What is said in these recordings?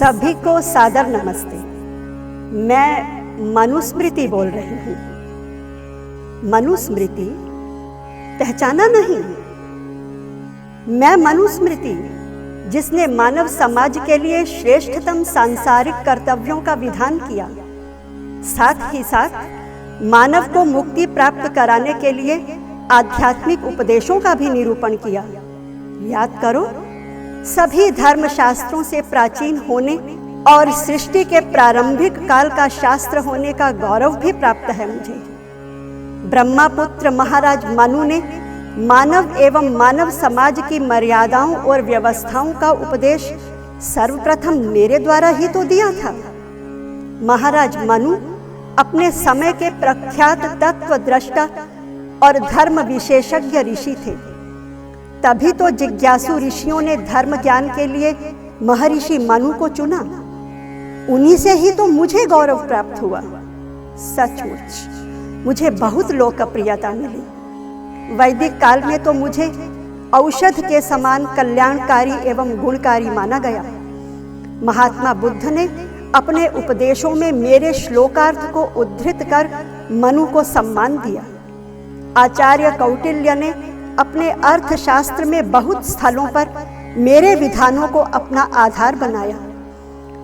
सभी को सादर नमस्ते। मैं मनुस्मृति बोल रही हूँ। मनुस्मृति पहचाना नहीं? मैं मनुस्मृति, जिसने मानव समाज के लिए श्रेष्ठतम सांसारिक कर्तव्यों का विधान किया, साथ ही साथ मानव को मुक्ति प्राप्त कराने के लिए आध्यात्मिक उपदेशों का भी निरूपण किया। याद करो, सभी धर्मशास्त्रों से प्राचीन होने और सृष्टि के प्रारंभिक काल का शास्त्र होने का गौरव भी प्राप्त है मुझे। ब्रह्मपुत्र महाराज मनु ने मानव एवं मानव समाज की मर्यादाओं और व्यवस्थाओं का उपदेश सर्वप्रथम मेरे द्वारा ही तो दिया था। महाराज मनु अपने समय के प्रख्यात तत्वद्रष्टा और धर्म विशेषज्ञ ऋषि थे। तभी तो जिज्ञासु ऋषियों ने धर्म ज्ञान के लिए महर्षि मनु को चुना। उन्हीं से ही तो मुझे गौरव प्राप्त हुआ। सचमुच मुझे बहुत लोकप्रियता मिली। वैदिक काल में तो मुझे औषध के समान कल्याणकारी एवं गुणकारी माना गया। महात्मा बुद्ध ने अपने उपदेशों में मेरे श्लोकार्थ को उद्धृत कर मनु को सम्मान दिया। आचार्य कौटिल्य ने अपने अर्थशास्त्र में बहुत स्थलों पर मेरे विधानों को अपना आधार बनाया।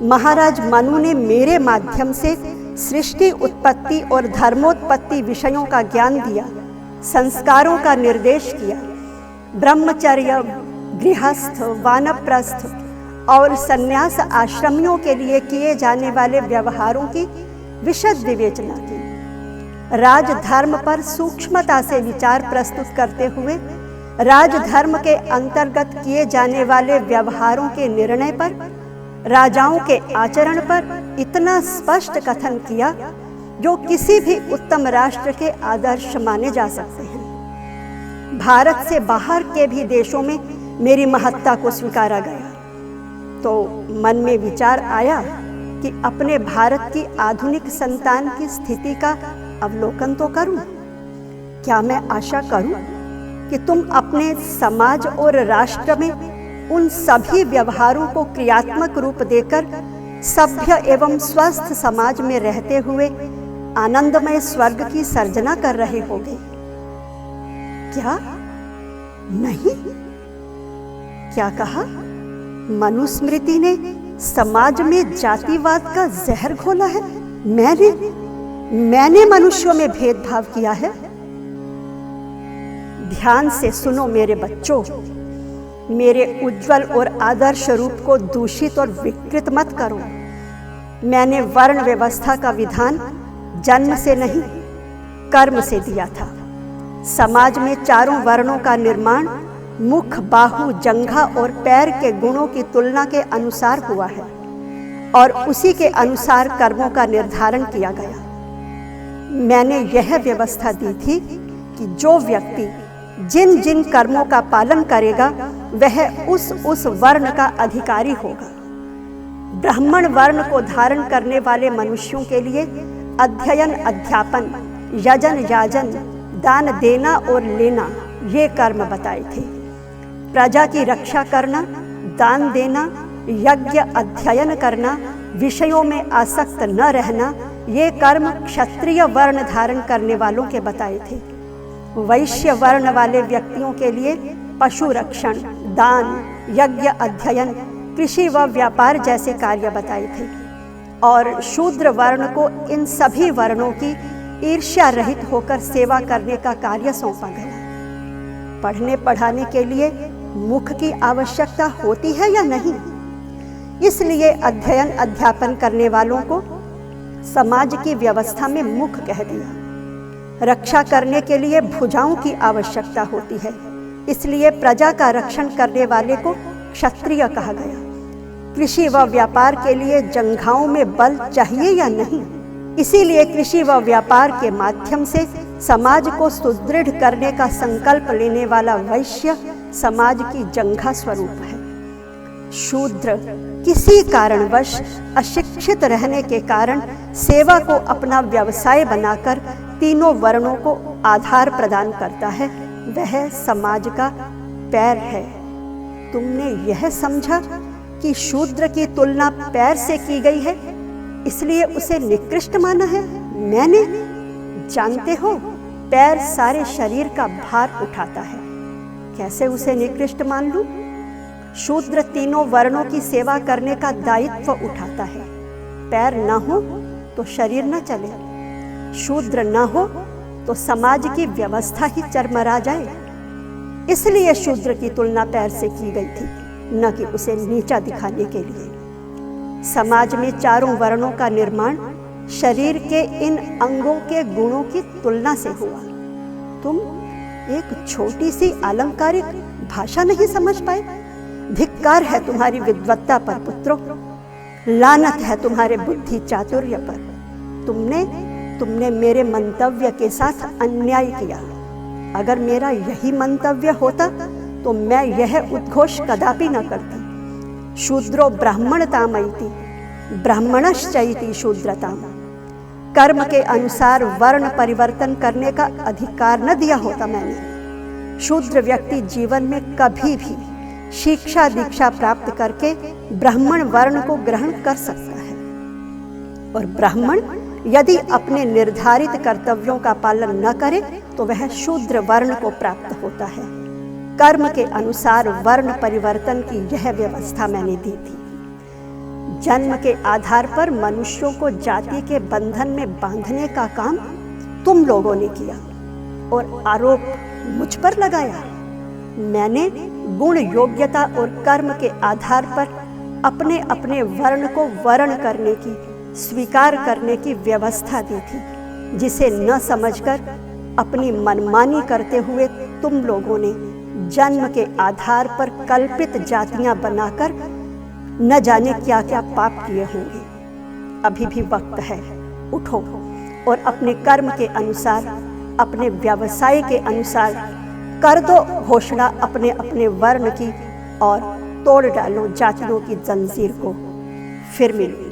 महाराज मनु ने मेरे माध्यम से सृष्टि उत्पत्ति और धर्मोत्पत्ति विषयों का ज्ञान दिया, संस्कारों का निर्देश किया। ब्रह्मचर्य, गृहस्थ, वानप्रस्थ और संन्यास आश्रमियों के लिए किए जाने वाले व्यवहारों की विशद विवेचना की। राजधर्म पर सूक्ष्मता से विचार प्रस्तुत करते हुए राजधर्म के अंतर्गत किए जाने वाले व्यवहारों के निर्णय पर, राजाओं के आचरण पर इतना स्पष्ट कथन किया जो किसी भी उत्तम राष्ट्र के आदर्श माने जा सकते हैं। भारत से बाहर के भी देशों में मेरी महत्ता को स्वीकारा गया तो मन में विचार आया कि अपने भारत की आधुनिक संतान की स्थिति का अवलोकन तो करूं। क्या मैं आशा करूं कि तुम अपने समाज और राष्ट्र में उन सभी व्यवहारों को क्रियात्मक रूप देकर सभ्य एवं स्वस्थ समाज में रहते हुए आनंदमय स्वर्ग की सर्जना कर रहे होगे? क्या नहीं? क्या कहा? मनुस्मृति ने समाज में जातिवाद का जहर घोला है? मैंने मनुष्यों में भेदभाव किया है? ध्यान से सुनो मेरे बच्चों, मेरे उज्जवल और आदर्श रूप को दूषित और विकृत मत करो। मैंने वर्ण व्यवस्था का विधान जन्म से नहीं, कर्म से दिया था। समाज में चारों वर्णों का निर्माण मुख, बाहु, जंघा और पैर के गुणों की तुलना के अनुसार हुआ है और उसी के अनुसार कर्मों का निर्धारण किया गया। मैंने यह व्यवस्था दी थी कि जो व्यक्ति जिन जिन कर्मों का पालन करेगा वह उस वर्ण का अधिकारी होगा। ब्राह्मण वर्ण को धारण करने वाले मनुष्यों के लिए अध्ययन, अध्यापन, यजन, याजन, दान देना और लेना ये कर्म बताए थे। प्रजा की रक्षा करना, दान देना, यज्ञ, अध्ययन करना, विषयों में आसक्त न रहना ये कर्म क्षत्रिय वर्ण धारण करने वालों के बताए थे। वैश्य वर्ण वाले व्यक्तियों के लिए पशु रक्षण, दान, यज्ञ, अध्ययन, कृषि व व्यापार जैसे कार्य बताए थे और शूद्र वर्ण को इन सभी वर्णों की ईर्ष्या रहित होकर सेवा करने का कार्य सौंपा गया। पढ़ने पढ़ाने के लिए मुख की आवश्यकता होती है या नहीं? इसलिए अध्ययन, अध्यापन करने वालों को समाज की व्यवस्था में मुख कह दिया। रक्षा करने के लिए भुजाओं की आवश्यकता होती है, इसलिए प्रजा का रक्षण करने वाले को क्षत्रिय कहा गया। कृषि व व्यापार के लिए जंघाओं में बल चाहिए या नहीं? इसीलिए कृषि व व्यापार के माध्यम से समाज को सुदृढ़ करने का संकल्प लेने वाला वैश्य समाज की जंघा स्वरूप है। शूद्र किसी कारणवश अशिक्षित रहने के कारण सेवा को अपना व्यवसाय बनाकर तीनों वर्णों को आधार प्रदान करता है, वह समाज का पैर है। तुमने यह समझा कि शूद्र की तुलना पैर से की गई है, इसलिए उसे निकृष्ट माना है मैंने? जानते हो, पैर सारे शरीर का भार उठाता है, कैसे उसे निकृष्ट मान लूं? शूद्र तीनों वर्णों की सेवा करने का दायित्व उठाता है। पैर न हो तो शरीर न चले, शूद्र न हो तो समाज की व्यवस्था ही चरमरा जाए। इसलिए शूद्र की तुलना पैर से की गई थी, न कि उसे नीचा दिखाने के लिए। समाज में चारों वर्णों का निर्माण शरीर के इन अंगों के गुणों की तुलना से हुआ। तुम एक छोटी सी अलंकारिक भाषा नहीं समझ पाए? धिक्कार है तुम्हारी विद्वत्ता पर पुत्रों, लानत है तुम्हारे बुद्धि चातुर्य पर। तुमने मेरे मंतव्य के साथ अन्याय किया। अगर मेरा यही मंतव्य होता तो मैं यह उद्घोष कदापि न करती। शूद्रो ब्राह्मणतामैति ब्राह्मणश्चैति शूद्रताम। कर्म के अनुसार वर्ण परिवर्तन करने का अधिकार न दिया होता मैंने। शूद्र व्यक्ति जीवन में कभी भी शिक्षा दीक्षा प्राप्त करके ब्राह्मण वर्ण को ग्रहण कर सकता है, और ब्राह्मण यदि अपने निर्धारित कर्तव्यों का पालन न करे तो वह शूद्र वर्ण को प्राप्त होता है। कर्म के अनुसार वर्ण परिवर्तन की यह व्यवस्था मैंने दी थी। जन्म के आधार पर मनुष्यों को जाति के बंधन में बांधने का काम तुम लोगों ने किया और आरोप मुझ पर लगाया। मैंने गुण, योग्यता और कर्म के आधार पर अपने अपने वर्ण को वर्ण करने की, स्वीकार करने की व्यवस्था दी थी, जिसे न समझकर अपनी मनमानी करते हुए तुम लोगों ने जन्म के आधार पर कल्पित जातियां बनाकर न जाने क्या क्या पाप किए होंगे। अभी भी वक्त है, उठो और अपने कर्म के अनुसार, अपने व्यवसाय के अनुसार कर दो घोषणा अपने अपने वर्ण की और तोड़ डालो जातियों की जंजीर को। फिर मिलो।